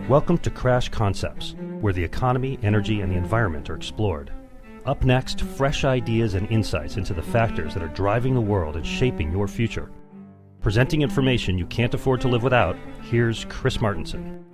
Welcome to Crash Concepts, where the economy, energy, and the environment are explored. Up next, fresh ideas and insights into the factors that are driving the world and shaping your future. Presenting information you can't afford to live without, here's Chris Martenson.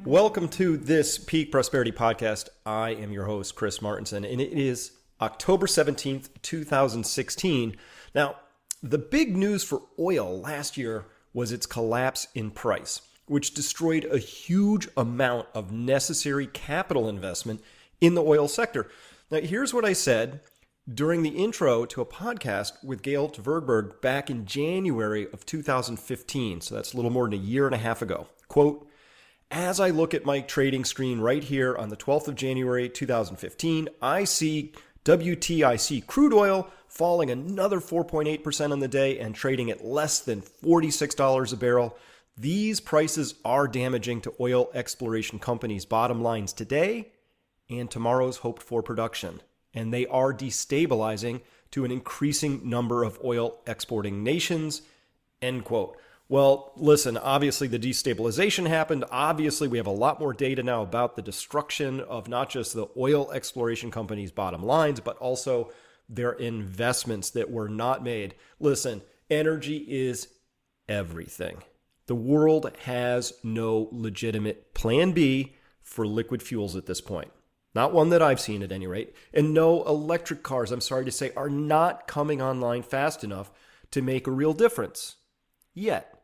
Welcome to this Peak Prosperity Podcast. I am your host, Chris Martenson, and it is October 17th, 2016. Now, the big news for oil last year was its collapse in price, which destroyed a huge amount of necessary capital investment in the oil sector. Now, here's what I said during the intro to a podcast with Gail Tverberg back in January of 2015. So that's a little more than a year and a half ago. Quote, as I look at my trading screen right here on the 12th of January, 2015, I see WTIC crude oil falling another 4.8% on the day and trading at less than $46 a barrel. These prices are damaging to oil exploration companies' bottom lines today and tomorrow's hoped for production. And they are destabilizing to an increasing number of oil exporting nations, end quote. Well, listen, obviously the destabilization happened. Obviously, we have a lot more data now about the destruction of not just the oil exploration companies' bottom lines, but also their investments that were not made. Listen, energy is everything. The world has no legitimate plan B for liquid fuels at this point. Not one that I've seen at any rate. And no electric cars, I'm sorry to say, are not coming online fast enough to make a real difference. Yet.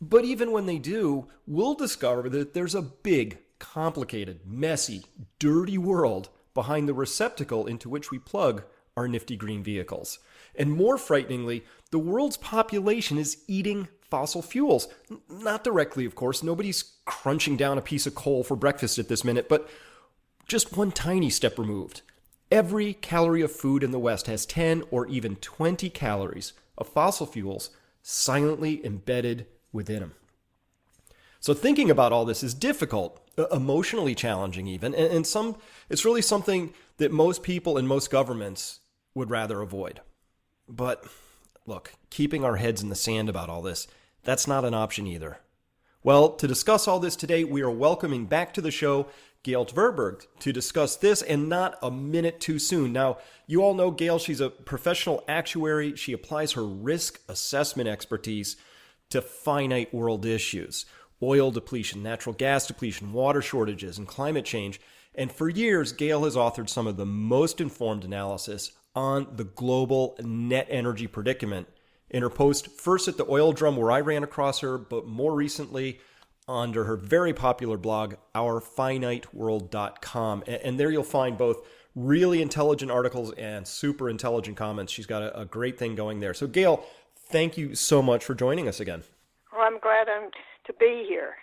But even when they do, we'll discover that there's a big, complicated, messy, dirty world behind the receptacle into which we plug our nifty green vehicles. And more frighteningly, the world's population is eating fossil fuels. Not directly, of course. Nobody's crunching down a piece of coal for breakfast at this minute, but just one tiny step removed. Every calorie of food in the West has 10 or even 20 calories of fossil fuels silently embedded within them. So thinking about all this is difficult, emotionally challenging even, and it's really something that most people and most governments would rather avoid. But look, keeping our heads in the sand about all this, that's not an option either. Well, to discuss all this today, we are welcoming back to the show Gail Tverberg to discuss this, and not a minute too soon. Now, you all know Gail. She's a professional actuary. She applies her risk assessment expertise to finite world issues: oil depletion, natural gas depletion, water shortages, and climate change. And for years, Gail has authored some of the most informed analysis on the global net energy predicament in her post, first at the Oil Drum, where I ran across her, but more recently under her very popular blog, ourfiniteworld.com. And there you'll find both really intelligent articles and super intelligent comments. She's got a great thing going there. So Gail, thank you so much for joining us again. Well, I'm glad to be here.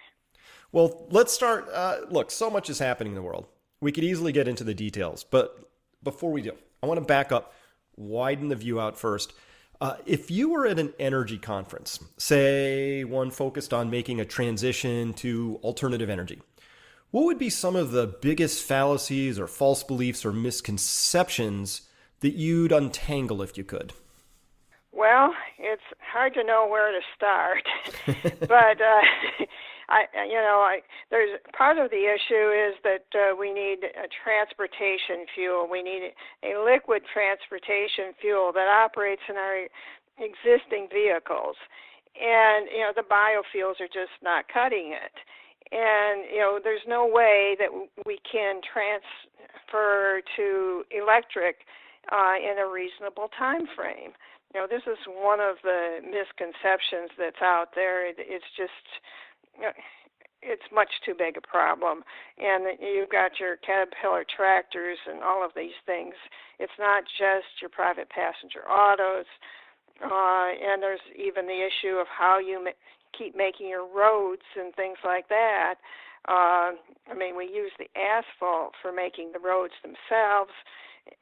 Well, let's start. Look, so much is happening in the world. We could easily get into the details, but before we do, I want to back up, widen the view out first. If you were at an energy conference, say one focused on making a transition to alternative energy, what would be some of the biggest fallacies or false beliefs or misconceptions that you'd untangle if you could? Well, it's hard to know where to start, but there's part of the issue is that we need a transportation fuel. We need a liquid transportation fuel that operates in our existing vehicles, and the biofuels are just not cutting it. And there's no way that we can transfer to electric in a reasonable time frame. This is one of the misconceptions that's out there. It's just, it's much too big a problem. And you've got your Caterpillar tractors and all of these things. It's not just your private passenger autos. And there's even the issue of how you keep making your roads and things like that. We use the asphalt for making the roads themselves,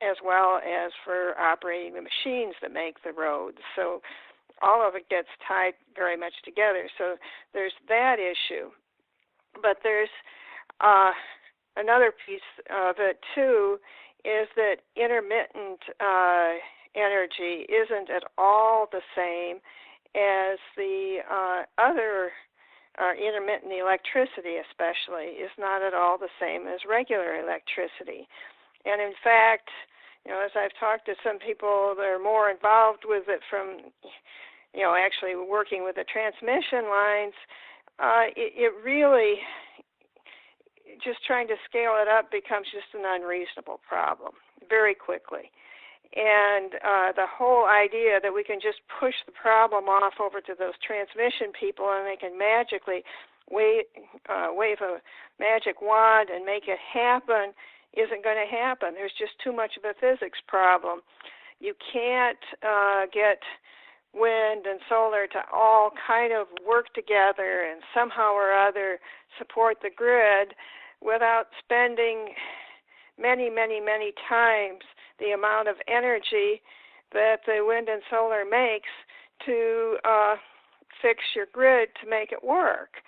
as well as for operating the machines that make the roads. So all of it gets tied very much together. So there's that issue. But there's another piece of it, too, is that intermittent energy isn't at all the same as the other intermittent electricity especially, is not at all the same as regular electricity. And in fact, as I've talked to some people that are more involved with it from, actually working with the transmission lines, it really, just trying to scale it up becomes just an unreasonable problem very quickly. And the whole idea that we can just push the problem off over to those transmission people and they can magically wave a magic wand and make it happen isn't going to happen. There's just too much of a physics problem. You can't get wind and solar to all kind of work together and somehow or other support the grid without spending many, many, many times the amount of energy that the wind and solar makes to fix your grid to make it work.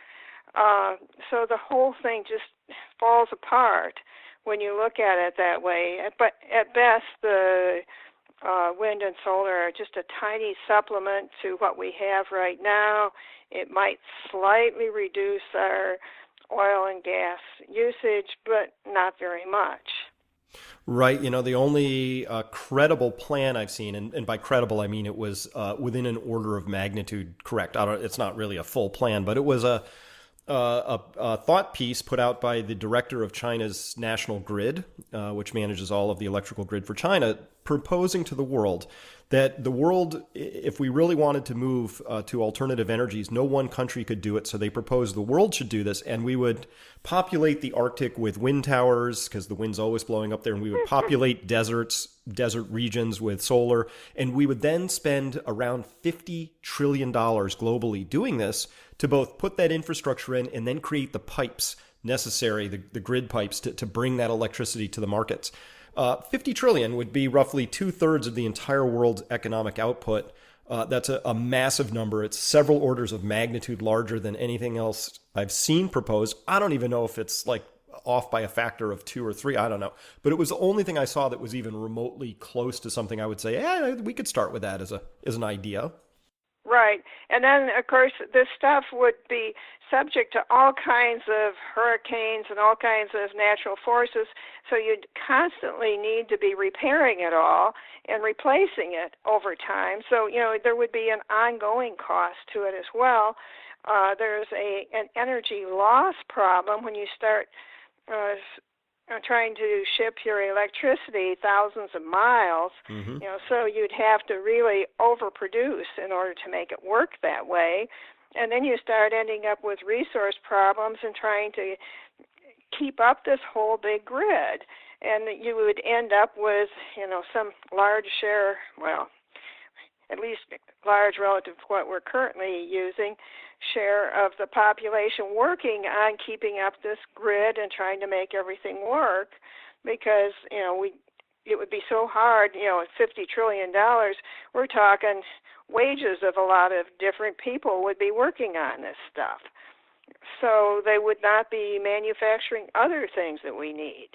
So the whole thing just falls apart when you look at it that way. But at best, the wind and solar are just a tiny supplement to what we have right now. It might slightly reduce our oil and gas usage, but not very much. Right. The only credible plan I've seen, and by credible I mean it was within an order of magnitude correct. It's not really a full plan, but it was a thought piece put out by the director of China's national grid, which manages all of the electrical grid for China, proposing to the world that the world, if we really wanted to move to alternative energies, no one country could do it. So they proposed the world should do this, and we would populate the Arctic with wind towers because the wind's always blowing up there, and we would populate desert regions with solar, and we would then spend around $50 trillion globally doing this to both put that infrastructure in and then create the pipes necessary, the grid pipes to bring that electricity to the markets. 50 trillion would be roughly 2/3 of the entire world's economic output. That's a massive number. It's several orders of magnitude larger than anything else I've seen proposed. I don't even know if it's like off by a factor of 2 or 3. I don't know. But it was the only thing I saw that was even remotely close to something I would say, we could start with that as an idea. Right. And then, of course, this stuff would be subject to all kinds of hurricanes and all kinds of natural forces, so you'd constantly need to be repairing it all and replacing it over time. So, there would be an ongoing cost to it as well. There's an energy loss problem when you start trying to ship your electricity thousands of miles, so you'd have to really overproduce in order to make it work that way. And then you start ending up with resource problems and trying to keep up this whole big grid. And you would end up with, some large share, at least large relative to what we're currently using, share of the population working on keeping up this grid and trying to make everything work, because it would be so hard. At $50 trillion, we're talking wages of a lot of different people would be working on this stuff, so they would not be manufacturing other things that we need.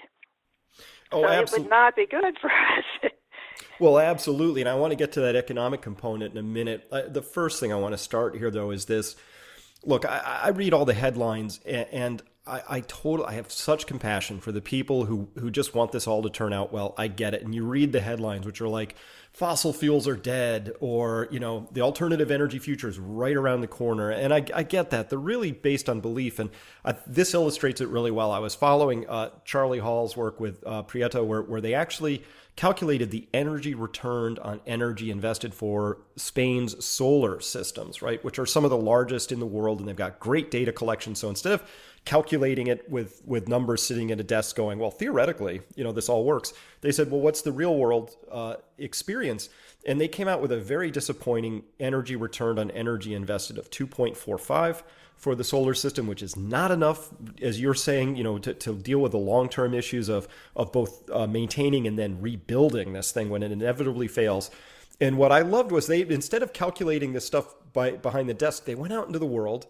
Oh, so absolutely. It would not be good for us. Well, absolutely. And I want to get to that economic component in a minute. The first thing I want to start here, though, is this. Look, I read all the headlines, and I have such compassion for the people who just want this all to turn out well. I get it. And you read the headlines, which are like, fossil fuels are dead, or, the alternative energy future is right around the corner. And I get that. They're really based on belief. And this illustrates it really well. I was following Charlie Hall's work with Prieto, where they actually calculated the energy returned on energy invested for Spain's solar systems, right, which are some of the largest in the world, and they've got great data collection. So instead of calculating it with numbers sitting at a desk going, well, theoretically, this all works, they said, well, what's the real world experience? And they came out with a very disappointing energy returned on energy invested of 2.45 for the solar system, which is not enough, as you're saying, to deal with the long-term issues of both maintaining and then rebuilding this thing when it inevitably fails. And what I loved was they, instead of calculating this stuff behind the desk, they went out into the world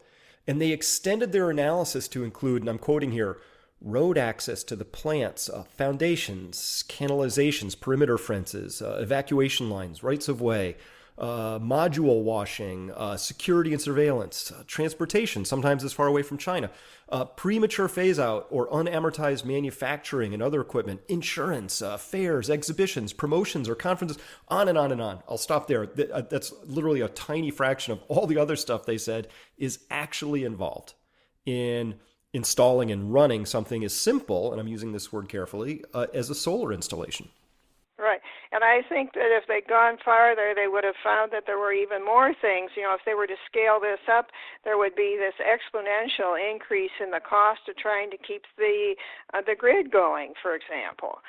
and they extended their analysis to include, and I'm quoting here, road access to the plants, foundations, canalizations, perimeter fences, evacuation lines, rights of way, module washing, security and surveillance, transportation, sometimes as far away from China, premature phase out or unamortized manufacturing and other equipment, insurance, fairs, exhibitions, promotions or conferences, on and on and on. I'll stop there. That's literally a tiny fraction of all the other stuff they said is actually involved in installing and running something as simple, and I'm using this word carefully, as a solar installation. Right. And I think that if they'd gone farther, they would have found that there were even more things. If they were to scale this up, there would be this exponential increase in the cost of trying to keep the grid going, for example.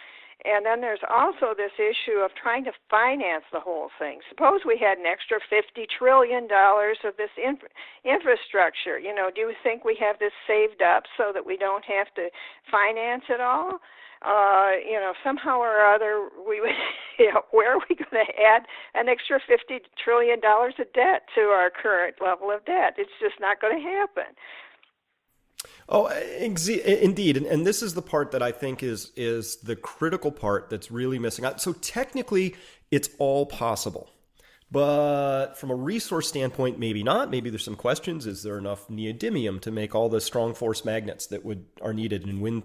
And then there's also this issue of trying to finance the whole thing. Suppose we had an extra $50 trillion of this infrastructure. Do you think we have this saved up so that we don't have to finance it all? Somehow or other, we would, where are we going to add an extra $50 trillion of debt to our current level of debt? It's just not going to happen. Oh, indeed. And this is the part that I think is the critical part that's really missing out. So technically, it's all possible. But from a resource standpoint, maybe not. Maybe there's some questions. Is there enough neodymium to make all the strong force magnets that are needed in wind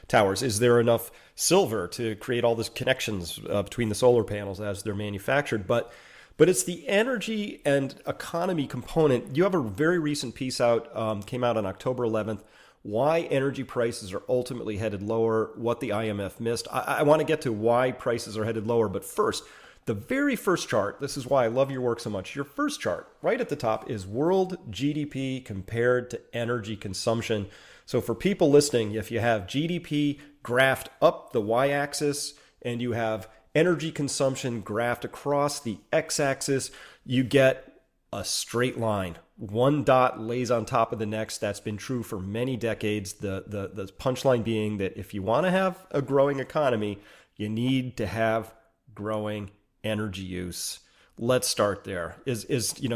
towers? Is there enough silver to create all these connections between the solar panels as they're manufactured? But it's the energy and economy component. You have a very recent piece out, came out on October 11th, why energy prices are ultimately headed lower, what the IMF missed. I want to get to why prices are headed lower, but first, the very first chart, this is why I love your work so much. Your first chart right at the top is world GDP compared to energy consumption. So for people listening, if you have GDP graphed up the y-axis and you have energy consumption graphed across the x-axis, you get a straight line. One dot lays on top of the next. That's been true for many decades. The punchline being that if you want to have a growing economy, you need to have growing energy use. Let's start there.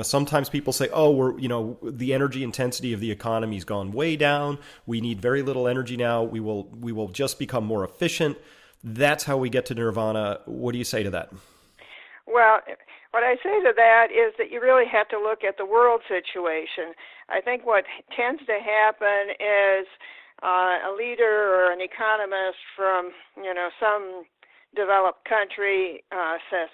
Sometimes people say, the energy intensity of the economy's gone way down. We need very little energy now. We will just become more efficient. That's how we get to nirvana. What do you say to that? Well, what I say to that is that you really have to look at the world situation. I think what tends to happen is a leader or an economist from, some developed country says,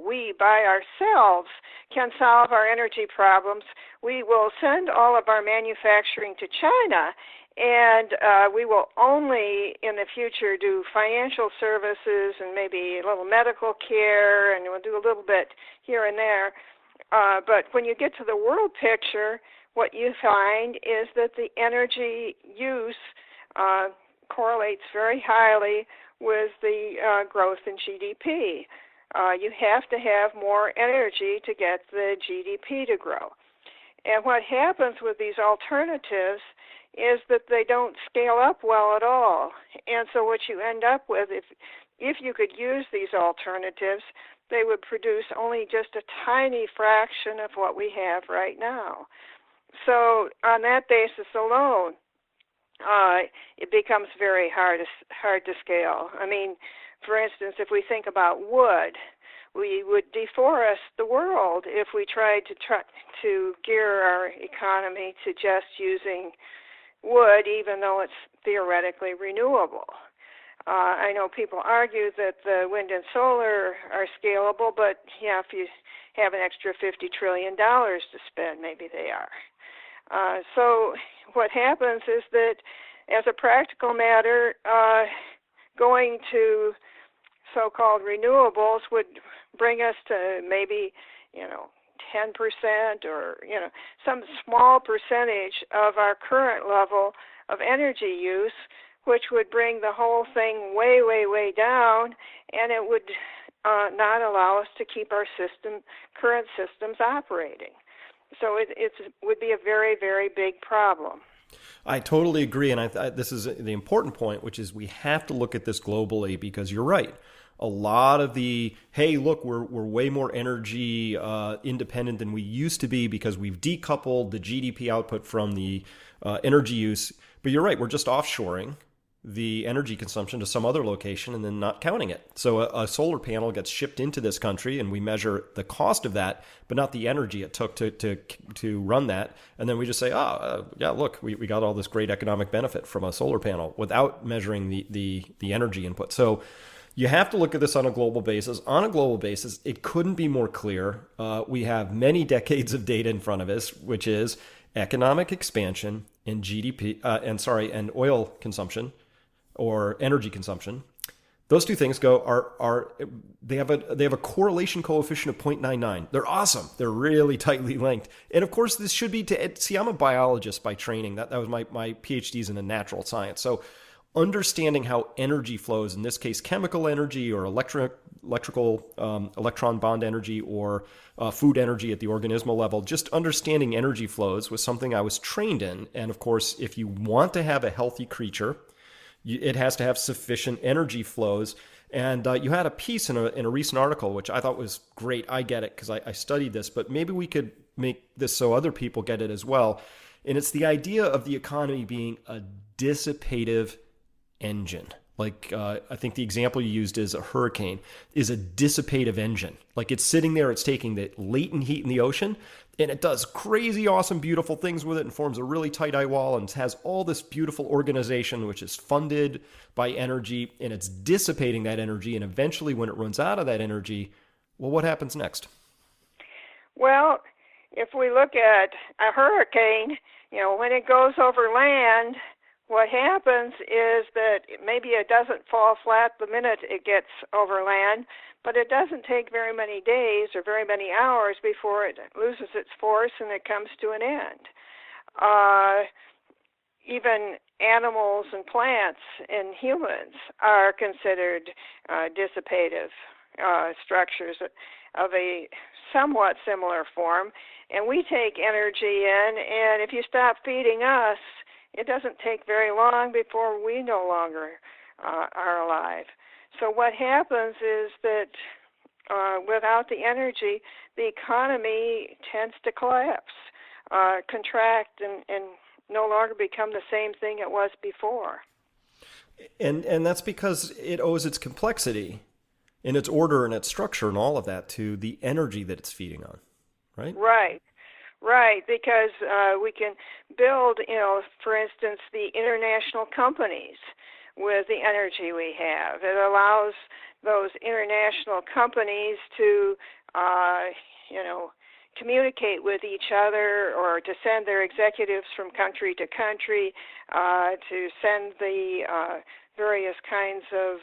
we by ourselves can solve our energy problems. We will send all of our manufacturing to China, and we will only in the future do financial services and maybe a little medical care, and we'll do a little bit here and there. But when you get to the world picture, what you find is that the energy use correlates very highly with the growth in GDP. You have to have more energy to get the GDP to grow. And what happens with these alternatives is that they don't scale up well at all. And so what you end up with, if you could use these alternatives, they would produce only just a tiny fraction of what we have right now. So on that basis alone, it becomes very hard to scale. I mean, for instance, if we think about wood, we would deforest the world if we tried to gear our economy to just using wood, even though it's theoretically renewable. I know people argue that the wind and solar are scalable, but if you have an extra $50 trillion to spend, maybe they are. So what happens is that, as a practical matter, going to so-called renewables would bring us to maybe, 10% or, some small percentage of our current level of energy use, which would bring the whole thing way, way, way down, and it would not allow us to keep our current systems operating. So it would be a very, very big problem. I totally agree, and this is the important point, which is we have to look at this globally, because you're right. A lot of hey, look, we're way more energy independent than we used to be because we've decoupled the GDP output from the energy use. But you're right, we're just offshoring. the energy consumption to some other location and then not counting it. So a solar panel gets shipped into this country and we measure the cost of that, but not the energy it took to run that. And then we just say, yeah, look, we got all this great economic benefit from a solar panel without measuring the energy input. So you have to look at this on a global basis. On a global basis, it couldn't be more clear. We have many decades of data in front of us, which is economic expansion and and oil consumption or energy consumption. Those two things they have a correlation coefficient of 0.99. They're awesome. They're really tightly linked. And of course, this should be I'm a biologist by training. That was my PhD's in a natural science. So understanding how energy flows, in this case, chemical energy or electrical electron bond energy or food energy at the organismal level, just understanding energy flows was something I was trained in. And of course, if you want to have a healthy creature, it has to have sufficient energy flows. And you had a piece in a recent article, which I thought was great. I get it because I studied this, but maybe we could make this so other people get it as well. And it's the idea of the economy being a dissipative engine. Like I think the example you used is a hurricane is a dissipative engine. Like it's sitting there, it's taking the latent heat in the ocean and it does crazy, awesome, beautiful things with it and forms a really tight eye wall and has all this beautiful organization, which is funded by energy, and it's dissipating that energy. And eventually when it runs out of that energy, well, what happens next? Well, if we look at a hurricane, when it goes over land, what happens is that maybe it doesn't fall flat the minute it gets over land, but it doesn't take very many days or very many hours before it loses its force and it comes to an end. Even animals and plants and humans are considered dissipative structures of a somewhat similar form, and we take energy in, and if you stop feeding us, it doesn't take very long before we no longer are alive. So what happens is that without the energy, the economy tends to collapse, contract, and no longer become the same thing it was before. And that's because it owes its complexity and its order and its structure and all of that to the energy that it's feeding on, right? Right, because we can build, for instance, the international companies with the energy we have. It allows those international companies to, communicate with each other or to send their executives from country to country, to send the various kinds of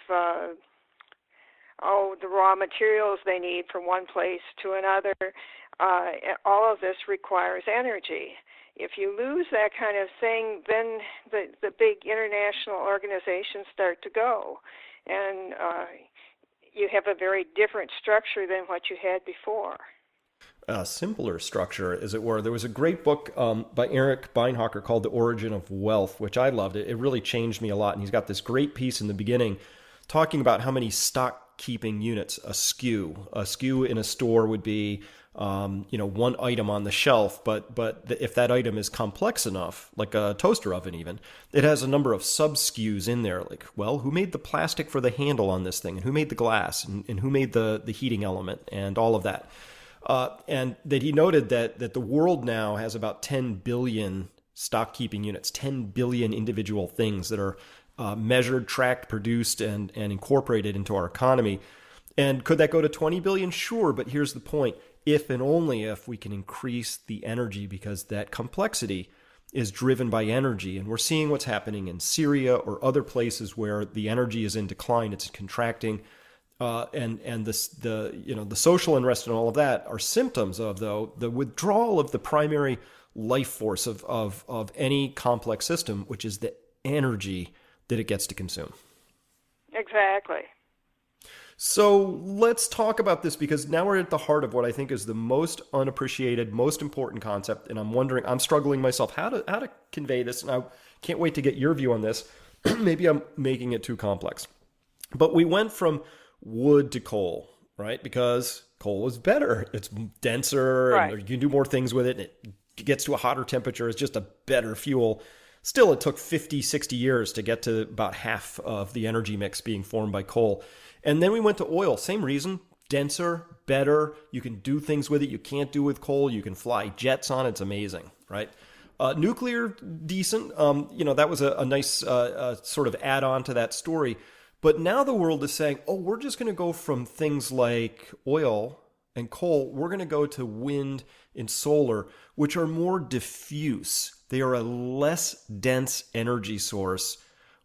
the raw materials they need from one place to another. All of this requires energy. If you lose that kind of thing, then the big international organizations start to go, and you have a very different structure than what you had before. A simpler structure, as it were. There was a great book by Eric Beinhocker called The Origin of Wealth, which I loved. It really changed me a lot. And he's got this great piece in the beginning talking about how many stock keeping units a SKU in a store would be, one item on the shelf. But if that item is complex enough, like a toaster oven even, it has a number of sub SKUs in there. Like, well, who made the plastic for the handle on this thing? And who made the glass? And who made the heating element? And all of that. And that he noted that the world now has about 10 billion stock keeping units, 10 billion individual things that are measured, tracked, produced, and incorporated into our economy. And could that go to 20 billion? Sure, but here's the point. If and only if we can increase the energy, because that complexity is driven by energy. And we're seeing what's happening in Syria or other places where the energy is in decline, it's contracting. And the social unrest and all of that are symptoms of, though, the withdrawal of the primary life force of any complex system, which is the energy that it gets to consume. Exactly. So let's talk about this, because now we're at the heart of what I think is the most unappreciated, most important concept. And I'm struggling myself how to convey this. And I can't wait to get your view on this. Maybe I'm making it too complex. But we went from wood to coal, right? Because coal is better. It's denser, right, and you can do more things with it. And it gets to a hotter temperature. It's just a better fuel. Still, it took 50, 60 years to get to about half of the energy mix being formed by coal. And then we went to oil. Same reason, denser, better. You can do things with it you can't do with coal. You can fly jets on it. It's amazing, right? Nuclear, decent. That was a nice sort of add-on to that story. But now the world is saying, oh, we're just going to go from things like oil and coal. We're going to go to wind and solar, which are more diffuse. They are a less dense energy source.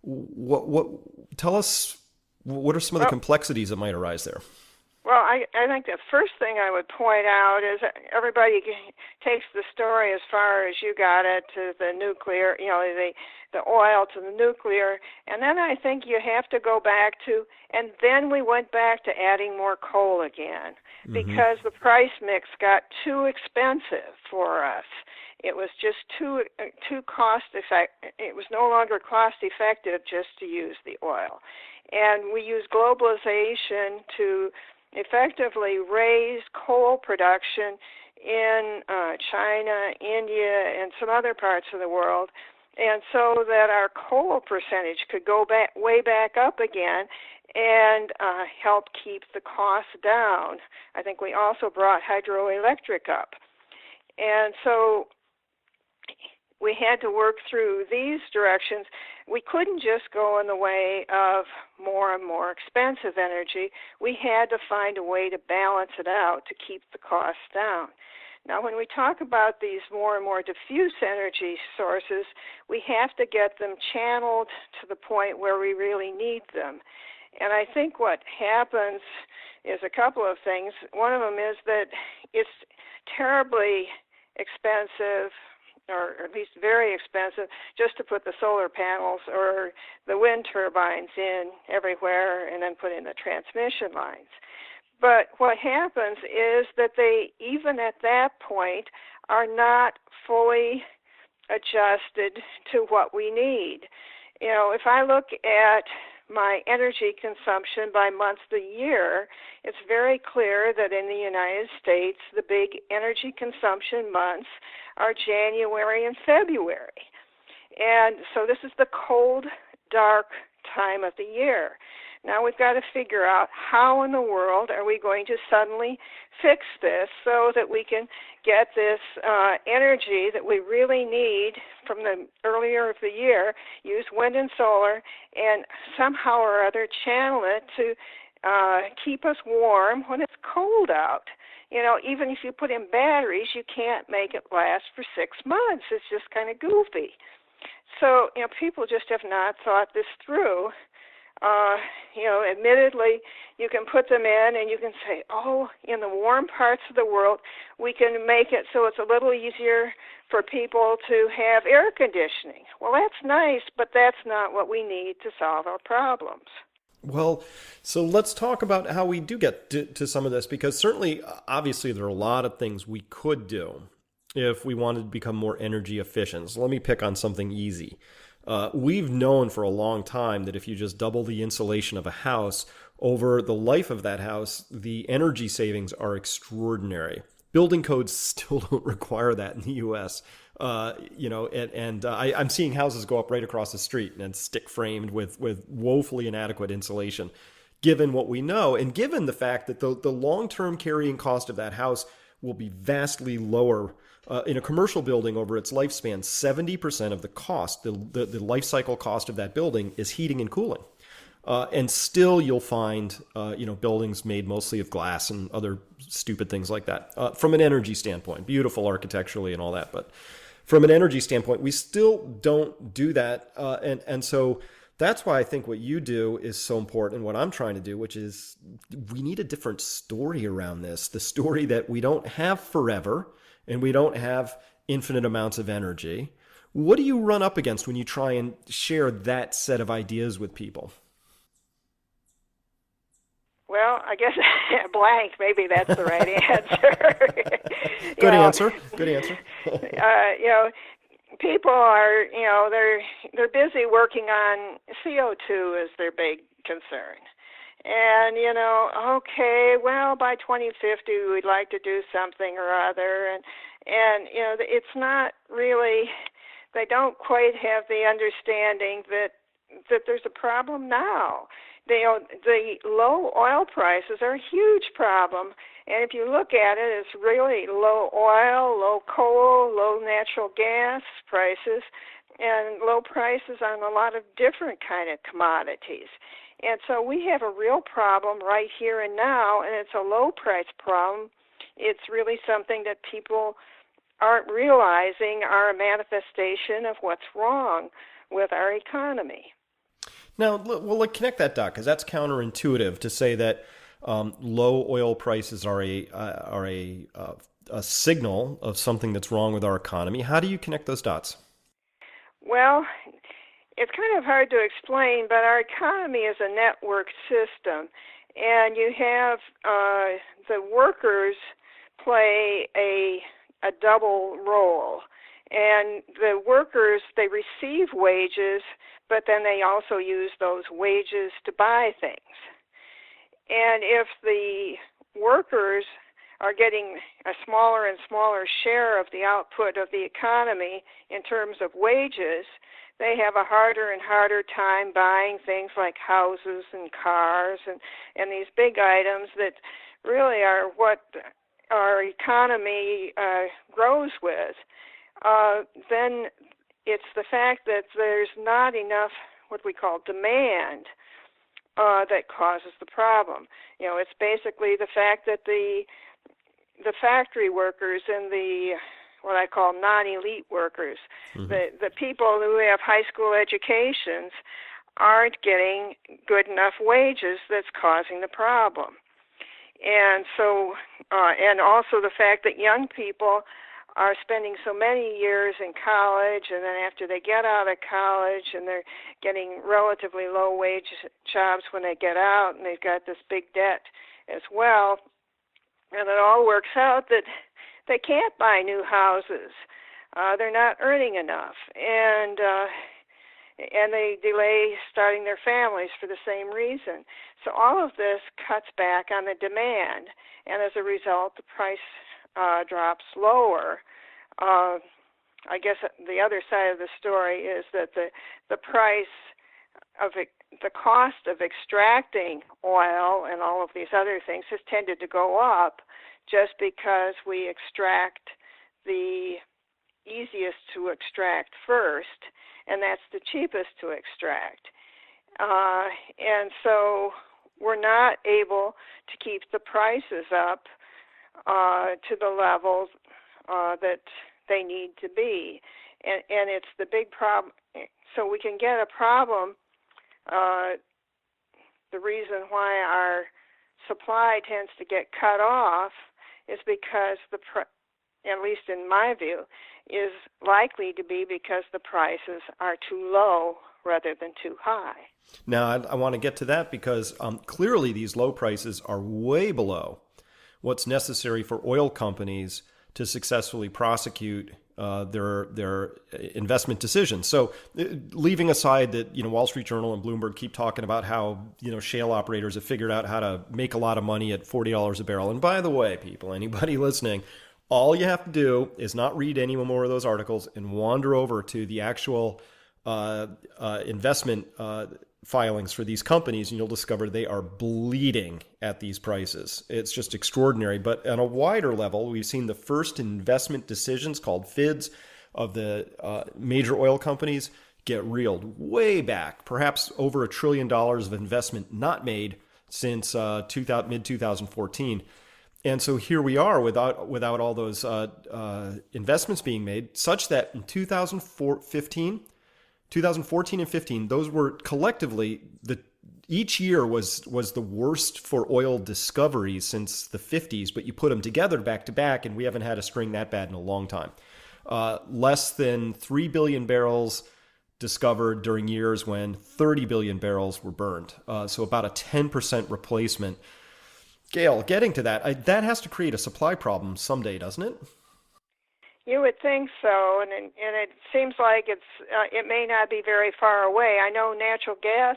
Tell us, what are some of the complexities that might arise there? Well, I think the first thing I would point out is that everybody takes the story as far as you got it to the nuclear, the oil to the nuclear, and then I think you have to go back to, and then we went back to adding more coal again because the price mix got too expensive for us. It was just too cost effective. It was no longer cost effective just to use the oil, and we used globalization to effectively raised coal production in China, India, and some other parts of the world, and so that our coal percentage could go way back up again and help keep the costs down. I think we also brought hydroelectric up. And so we had to work through these directions. We couldn't just go in the way of more and more expensive energy. We had to find a way to balance it out to keep the costs down. Now, when we talk about these more and more diffuse energy sources, we have to get them channeled to the point where we really need them. And I think what happens is a couple of things. One of them is that it's terribly expensive, or at least very expensive, just to put the solar panels or the wind turbines in everywhere and then put in the transmission lines. But what happens is that they, even at that point, are not fully adjusted to what we need. If I look at my energy consumption by month of the year, it's very clear that in the United States, the big energy consumption months are January and February. And so this is the cold, dark time of the year. Now we've got to figure out how in the world are we going to suddenly fix this so that we can get this energy that we really need from the earlier of the year, use wind and solar, and somehow or other channel it to keep us warm when it's cold out. Even if you put in batteries, you can't make it last for 6 months. It's just kind of goofy. So, people just have not thought this through. Admittedly, you can put them in and you can say, oh, in the warm parts of the world, we can make it so it's a little easier for people to have air conditioning. Well, that's nice, but that's not what we need to solve our problems. Well, so let's talk about how we do get to some of this, because certainly, obviously, there are a lot of things we could do if we wanted to become more energy efficient. So let me pick on something easy. We've known for a long time that if you just double the insulation of a house, over the life of that house, the energy savings are extraordinary. Building codes still don't require that in the U.S. I'm seeing houses go up right across the street and stick framed with woefully inadequate insulation. Given what we know, and given the fact that the long-term carrying cost of that house will be vastly lower in a commercial building over its lifespan, 70% of the cost, the life cycle cost of that building, is heating and cooling. And still you'll find, buildings made mostly of glass and other stupid things like that. From an energy standpoint, beautiful architecturally and all that. But from an energy standpoint, we still don't do that. And so that's why I think what you do is so important, and what I'm trying to do, which is we need a different story around this. The story that we don't have forever and we don't have infinite amounts of energy. What do you run up against when you try and share that set of ideas with people? Well, I guess blank, maybe that's the right answer. Good answer. People are, they're busy working on CO2 is their big concern. And, okay, well, by 2050, we'd like to do something or other. And it's not really they don't quite have the understanding that there's a problem now. The low oil prices are a huge problem, and if you look at it, it's really low oil, low coal, low natural gas prices, and low prices on a lot of different kind of commodities. And so we have a real problem right here and now, and it's a low price problem. It's really something that people aren't realizing are a manifestation of what's wrong with our economy. Now, well, connect that dot, because that's counterintuitive to say that low oil prices are a signal of something that's wrong with our economy. How do you connect those dots? Well, it's kind of hard to explain, but our economy is a network system, and you have the workers play a double role. And the workers, they receive wages, but then they also use those wages to buy things. And if the workers are getting a smaller and smaller share of the output of the economy in terms of wages, they have a harder and harder time buying things like houses and cars and these big items that really are what our economy grows with. Then it's the fact that there's not enough what we call demand that causes the problem. You know, it's basically the fact that the factory workers and the what I call non-elite workers, the people who have high school educations, aren't getting good enough wages that's causing the problem. And so, and also the fact that young people are spending so many years in college, and then after they get out of college, and they're getting relatively low-wage jobs when they get out, and they've got this big debt as well, and it all works out that they can't buy new houses. They're not earning enough, and they delay starting their families for the same reason. So all of this cuts back on the demand, and as a result, the price drops lower. I guess the other side of the story is that the price of the cost of extracting oil and all of these other things has tended to go up just because we extract the easiest to extract first, and that's the cheapest to extract. And so we're not able to keep the prices up to the levels that they need to be. And it's the big problem. So we can get a problem. The reason why our supply tends to get cut off is because at least in my view, is likely to be because the prices are too low rather than too high. Now, I want to get to that because clearly these low prices are way below what's necessary for oil companies to successfully prosecute their investment decisions. So, leaving aside that Wall Street Journal and Bloomberg keep talking about how shale operators have figured out how to make a lot of money at $40 a barrel. And by the way, people, anybody listening, all you have to do is not read any more of those articles and wander over to the actual investment filings for these companies, and you'll discover they are bleeding at these prices. It's just extraordinary. But on a wider level, we've seen the first investment decisions called FIDs of the major oil companies get reeled way back, perhaps over $1 trillion of investment not made since mid-2014. And so here we are without all those investments being made, such that in 2014 and 15, those were collectively, each year was the worst for oil discoveries since the 50s, but you put them together back to back, and we haven't had a string that bad in a long time. Less than 3 billion barrels discovered during years when 30 billion barrels were burned. So about a 10% replacement. Gail, getting to that, that has to create a supply problem someday, doesn't it? You would think so, and it seems like it may not be very far away. I know natural gas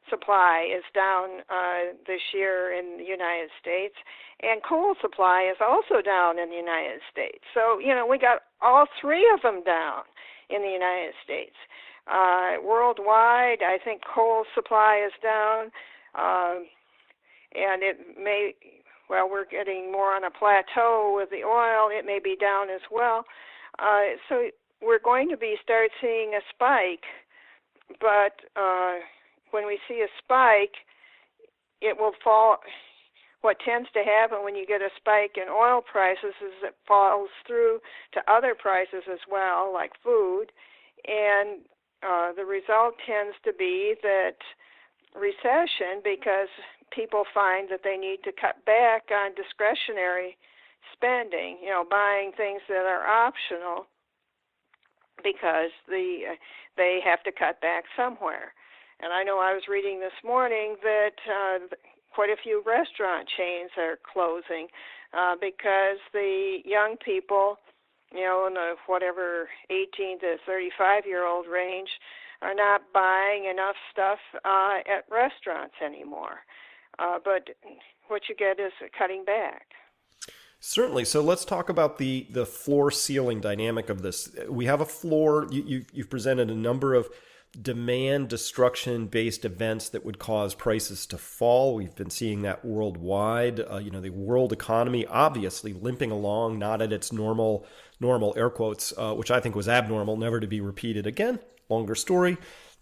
supply is down this year in the United States, and coal supply is also down in the United States. So, we got all three of them down. in the United States. Worldwide, I think coal supply is down, and it may, well, we're getting more on a plateau with the oil. It may be down as well. So we're going to start seeing a spike, but when we see a spike, it will fall. What tends to happen when you get a spike in oil prices is it falls through to other prices as well, like food, and the result tends to be that recession, because people find that they need to cut back on discretionary spending, buying things that are optional, because they have to cut back somewhere. And I know I was reading this morning that quite a few restaurant chains are closing because the young people, in the whatever 18 to 35-year-old range, are not buying enough stuff at restaurants anymore. But what you get is cutting back. Certainly. So let's talk about the floor ceiling dynamic of this. We have a floor. You've presented a number of demand destruction based events that would cause prices to fall. We've been seeing that worldwide. The world economy obviously limping along, not at its normal air quotes, which I think was abnormal, never to be repeated again. Longer story.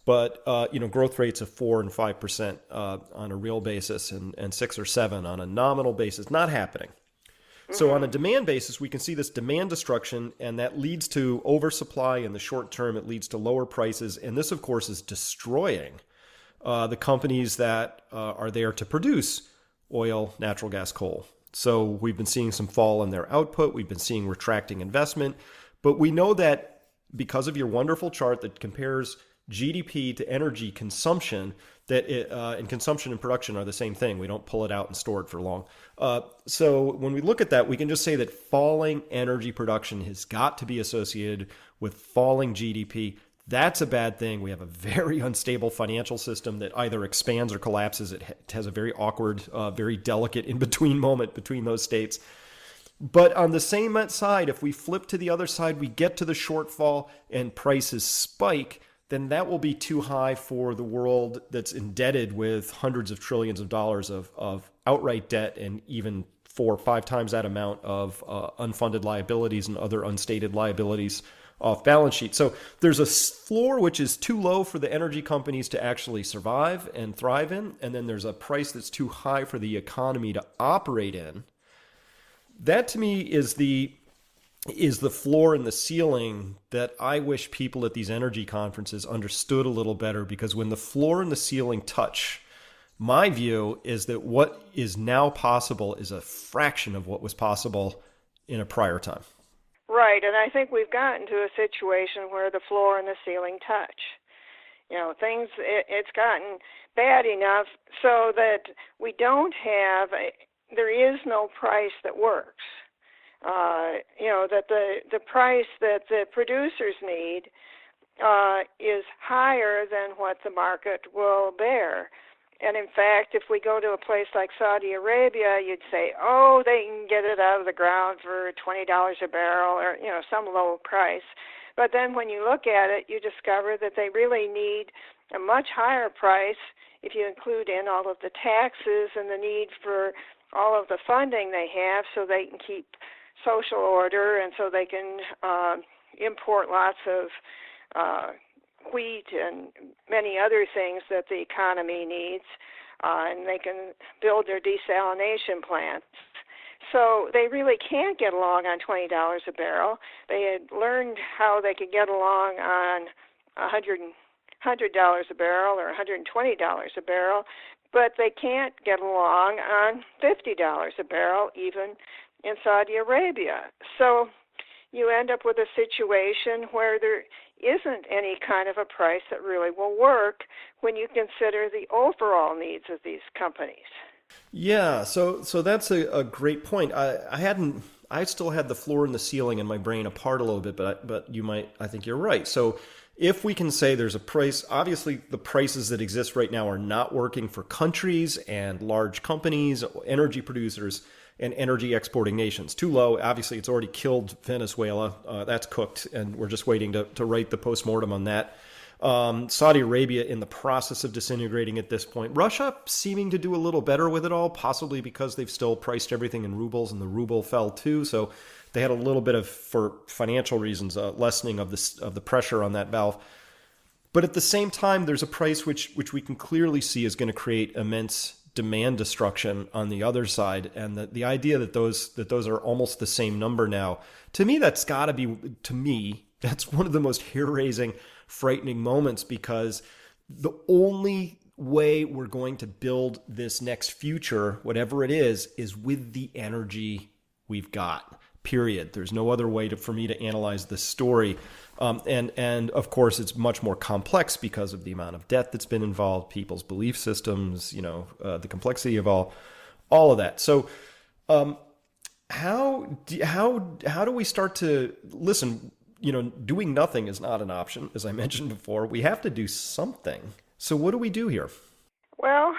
But, growth rates of 4 and 5% on a real basis and 6 or 7 on a nominal basis, not happening. So on a demand basis, we can see this demand destruction, and that leads to oversupply in the short term. It leads to lower prices. And this, of course, is destroying the companies that are there to produce oil, natural gas, coal. So we've been seeing some fall in their output. We've been seeing retracting investment. But we know that because of your wonderful chart that compares GDP to energy consumption, and consumption and production are the same thing. We don't pull it out and store it for long. So when we look at that, we can just say that falling energy production has got to be associated with falling GDP. That's a bad thing. We have a very unstable financial system that either expands or collapses. It has a very awkward, very delicate in-between moment between those states. But on the same side, if we flip to the other side, we get to the shortfall and prices spike, then that will be too high for the world that's indebted with hundreds of trillions of dollars of outright debt and even 4 or 5 times that amount of unfunded liabilities and other unstated liabilities off balance sheet. So there's a floor which is too low for the energy companies to actually survive and thrive in, and then there's a price that's too high for the economy to operate in. That to me is the floor and the ceiling that I wish people at these energy conferences understood a little better, because when the floor and the ceiling touch, my view is that what is now possible is a fraction of what was possible in a prior time. Right, and I think we've gotten to a situation where the floor and the ceiling touch. It's gotten bad enough so that there is no price that works. That the price that the producers need is higher than what the market will bear. And in fact, if we go to a place like Saudi Arabia, you'd say, they can get it out of the ground for $20 a barrel or, some low price. But then when you look at it, you discover that they really need a much higher price if you include in all of the taxes and the need for all of the funding they have so they can keep social order, and so they can import lots of wheat and many other things that the economy needs, and they can build their desalination plants. So they really can't get along on $20 a barrel. They had learned how they could get along on $100 a barrel or $120 a barrel, but they can't get along on $50 a barrel, even in Saudi Arabia. So you end up with a situation where there isn't any kind of a price that really will work when you consider the overall needs of these companies. Yeah, so that's a great point. I still had the floor and the ceiling in my brain apart a little bit, but I think you're right. So if we can say there's a price, obviously the prices that exist right now are not working for countries and large companies, energy producers, and energy exporting nations. Too low. Obviously, it's already killed Venezuela. That's cooked, and we're just waiting to write the postmortem on that. Saudi Arabia in the process of disintegrating at this point. Russia seeming to do a little better with it all, possibly because they've still priced everything in rubles, and the ruble fell too. So they had a little bit of, for financial reasons, a lessening of the pressure on that valve. But at the same time, there's a price which we can clearly see is going to create immense demand destruction on the other side. And the idea that those are almost the same number now, to me, that's got to be, that's one of the most hair-raising, frightening moments, because the only way we're going to build this next future, whatever it is with the energy we've got, period. There's no other way for me to analyze this story. And of course, it's much more complex because of the amount of debt that's been involved, people's belief systems, the complexity of all of that. So how do we start to listen? Doing nothing is not an option, as I mentioned before. We have to do something. So what do we do here? Well,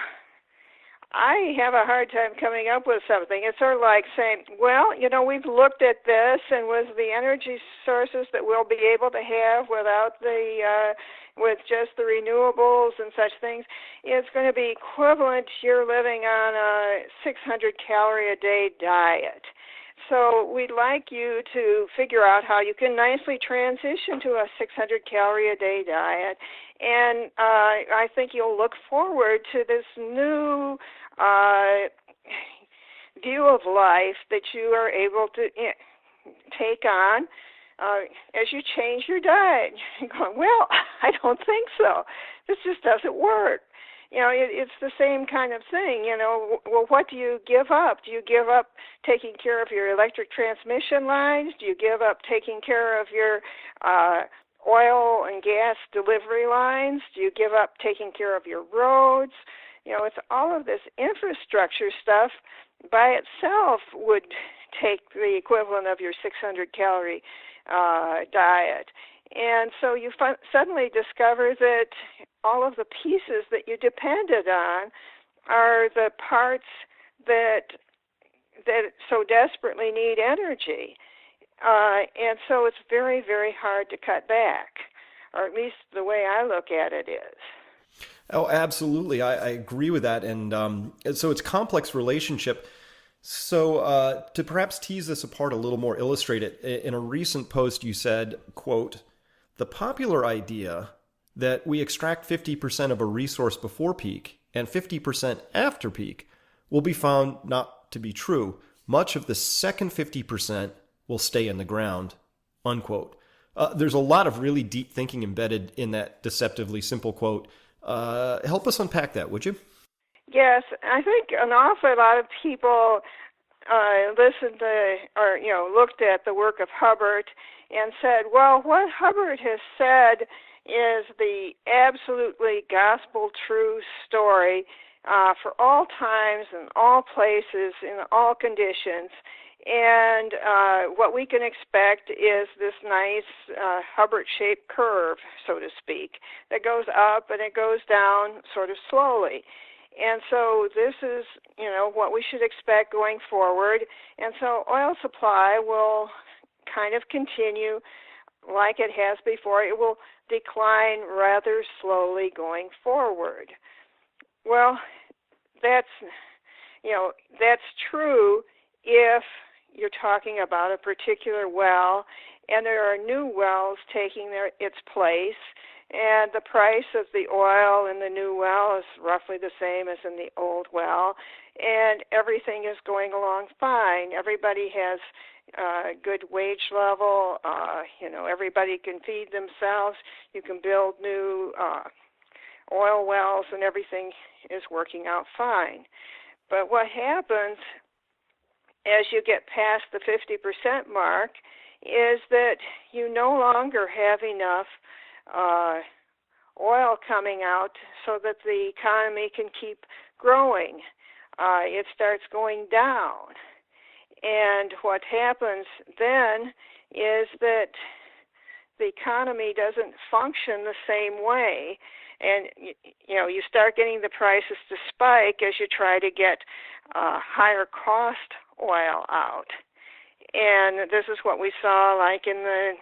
I have a hard time coming up with something. It's sort of like saying, well, we've looked at this, and with the energy sources that we'll be able to have without with just the renewables and such things, it's going to be equivalent to you're living on a 600 calorie a day diet. So we'd like you to figure out how you can nicely transition to a 600 calorie a day diet. And I think you'll look forward to this new view of life that you are able to take on as you change your diet. You're going, well, I don't think so. This just doesn't work. It's the same kind of thing. Well, what do you give up? Do you give up taking care of your electric transmission lines? Do you give up taking care of your oil and gas delivery lines? Do you give up taking care of your roads? It's all of this infrastructure stuff by itself would take the equivalent of your 600 calorie diet. And so you suddenly discover that all of the pieces that you depended on are the parts that so desperately need energy. And so it's very, very hard to cut back, or at least the way I look at it is. Oh, absolutely. I agree with that. And so it's a complex relationship. So to perhaps tease this apart a little more, illustrate it, in a recent post you said, quote, "The popular idea that we extract 50% of a resource before peak and 50% after peak will be found not to be true. Much of the second 50% will stay in the ground," unquote. There's a lot of really deep thinking embedded in that deceptively simple quote. Help us unpack that, would you? Yes, I think an awful lot of people listened to or looked at the work of Hubbard and said, well, what Hubbard has said is the absolutely gospel true story for all times and all places in all conditions. And what we can expect is this nice Hubbard-shaped curve, so to speak, that goes up and it goes down sort of slowly. And so this is, what we should expect going forward. And so oil supply will kind of continue like it has before. It will decline rather slowly going forward. Well, that's true if you're talking about a particular well and there are new wells taking its place, and the price of the oil in the new well is roughly the same as in the old well, and everything is going along fine. Everybody has a good wage level. Everybody can feed themselves. You can build new oil wells, and everything is working out fine. But what happens as you get past the 50% mark is that you no longer have enough oil coming out so that the economy can keep growing. It starts going down. And what happens then is that the economy doesn't function the same way. And, you start getting the prices to spike as you try to get higher cost oil out. And this is what we saw like in the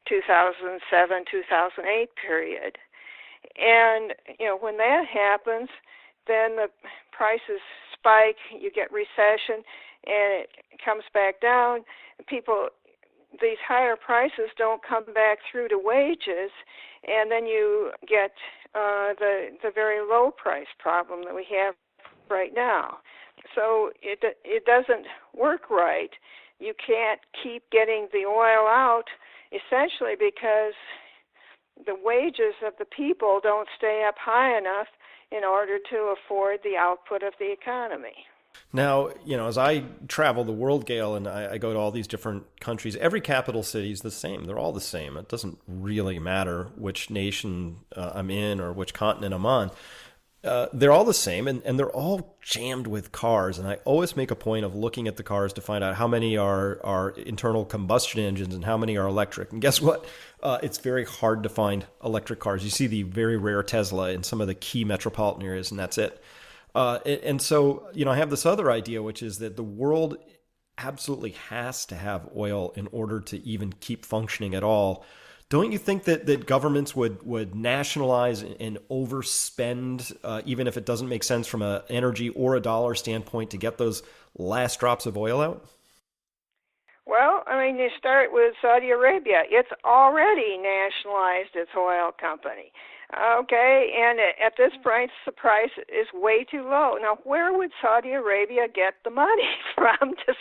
2007-2008 period. And, when that happens, then the prices spike, you get recession, and it comes back down. These higher prices don't come back through to wages, and then you get the very low price problem that we have right now. So it doesn't work right. You can't keep getting the oil out, essentially because the wages of the people don't stay up high enough in order to afford the output of the economy. Now, as I travel the world, Gail, and I go to all these different countries, every capital city is the same. They're all the same. It doesn't really matter which nation I'm in or which continent I'm on. They're all the same, and they're all jammed with cars. And I always make a point of looking at the cars to find out how many are internal combustion engines and how many are electric. And guess what? It's very hard to find electric cars. You see the very rare Tesla in some of the key metropolitan areas, and that's it. And so, I have this other idea, which is that the world absolutely has to have oil in order to even keep functioning at all. Don't you think that governments would nationalize and overspend, even if it doesn't make sense from an energy or a dollar standpoint, to get those last drops of oil out? Well, you start with Saudi Arabia. It's already nationalized its oil company. Okay, and at this price, the price is way too low. Now, where would Saudi Arabia get the money from to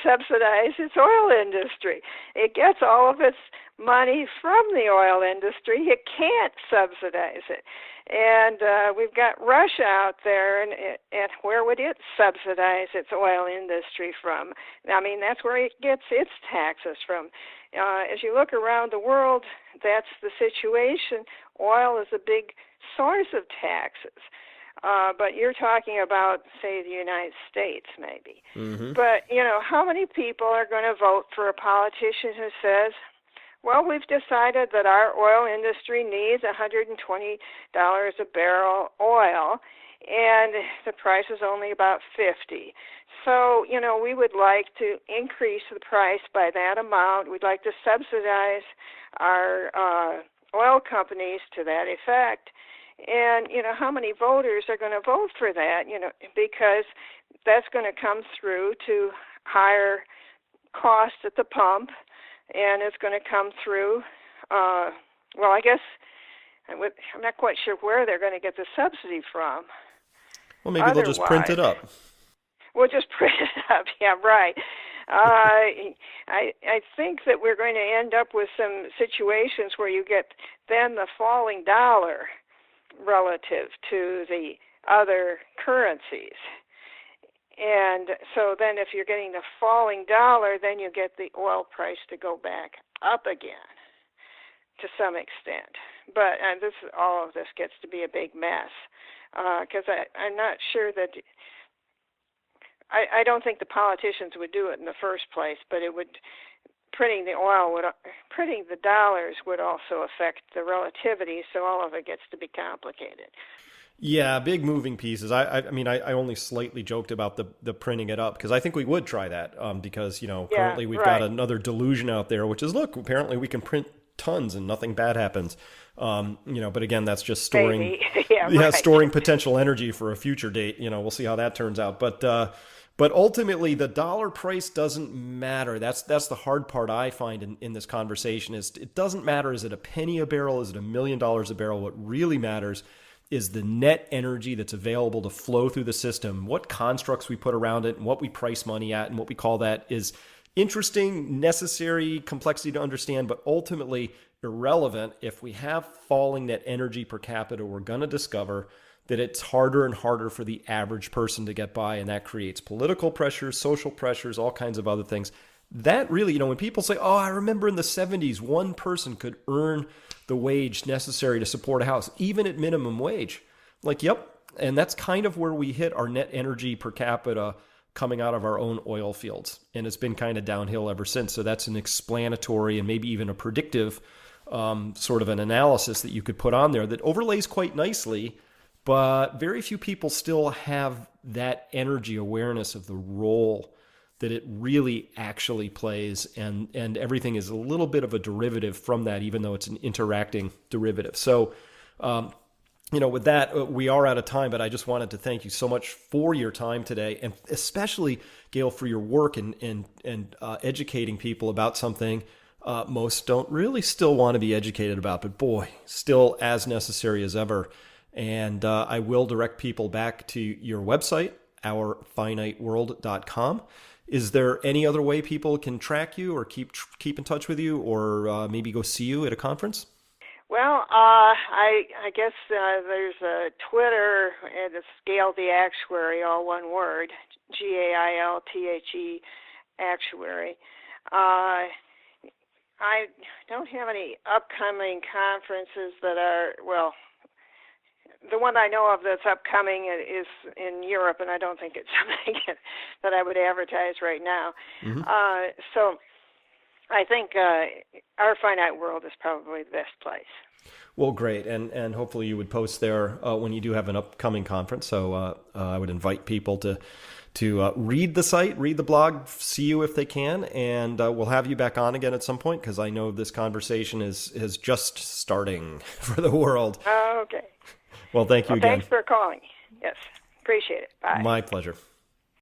subsidize its oil industry? It gets all of its money from the oil industry. It can't subsidize it. And we've got Russia out there, and where would it subsidize its oil industry from? That's where it gets its taxes from. As you look around the world, that's the situation. Oil is a big source of taxes. But you're talking about, say, the United States, maybe. Mm-hmm. But, how many people are going to vote for a politician who says, well, we've decided that our oil industry needs $120 a barrel oil, and the price is only about $50. So, we would like to increase the price by that amount. We'd like to subsidize our oil companies to that effect. And, how many voters are going to vote for that, because that's going to come through to higher costs at the pump, and it's going to come through, I guess, I'm not quite sure where they're going to get the subsidy from. Well, maybe they'll just print it up. We'll just print it up, yeah, right. I think that we're going to end up with some situations where you get then the falling dollar relative to the other currencies. And so then if you're getting the falling dollar, then you get the oil price to go back up again to some extent. But all of this gets to be a big mess because I'm not sure that I don't think the politicians would do it in the first place, but printing the dollars would also affect the relativity, so all of it gets to be complicated. Yeah, big moving pieces. I only slightly joked about the printing it up because I think we would try that because, currently we've got another delusion out there, which is, look, apparently we can print tons and nothing bad happens. But again, that's just storing, storing potential energy for a future date. We'll see how that turns out. But ultimately, the dollar price doesn't matter. That's the hard part I find in this conversation is it doesn't matter. Is it a penny a barrel? Is it $1 million a barrel? What really matters is the net energy that's available to flow through the system. What constructs we put around it and what we price money at and what we call that is interesting, necessary, complexity to understand, but ultimately irrelevant. If we have falling net energy per capita, we're going to discover that it's harder and harder for the average person to get by, and that creates political pressures, social pressures, all kinds of other things. That really, when people say, oh, I remember in the 70s, one person could earn the wage necessary to support a house, even at minimum wage. Like, yep. And that's kind of where we hit our net energy per capita coming out of our own oil fields. And it's been kind of downhill ever since. So that's an explanatory and maybe even a predictive sort of an analysis that you could put on there that overlays quite nicely. But very few people still have that energy awareness of the role that it really actually plays, and everything is a little bit of a derivative from that, even though it's an interacting derivative. So, with that, we are out of time, but I just wanted to thank you so much for your time today, and especially, Gail, for your work in educating people about something most don't really still want to be educated about, but boy, still as necessary as ever. And I will direct people back to your website, ourfiniteworld.com. Is there any other way people can track you or keep in touch with you, or maybe go see you at a conference? Well, I guess there's a Twitter, and it's Gail the Actuary, all one word, GAILTHE Actuary. I don't have any upcoming conferences that are, well, the one I know of that's upcoming is in Europe, and I don't think it's something that I would advertise right now. Mm-hmm. So I think Our Finite World is probably the best place. Well, great. And hopefully you would post there when you do have an upcoming conference. So I would invite people to read the site, read the blog, see you if they can. And we'll have you back on again at some point, because I know this conversation is just starting for the world. Okay. Well, thank you again. Thanks for calling. Yes, appreciate it. Bye. My pleasure.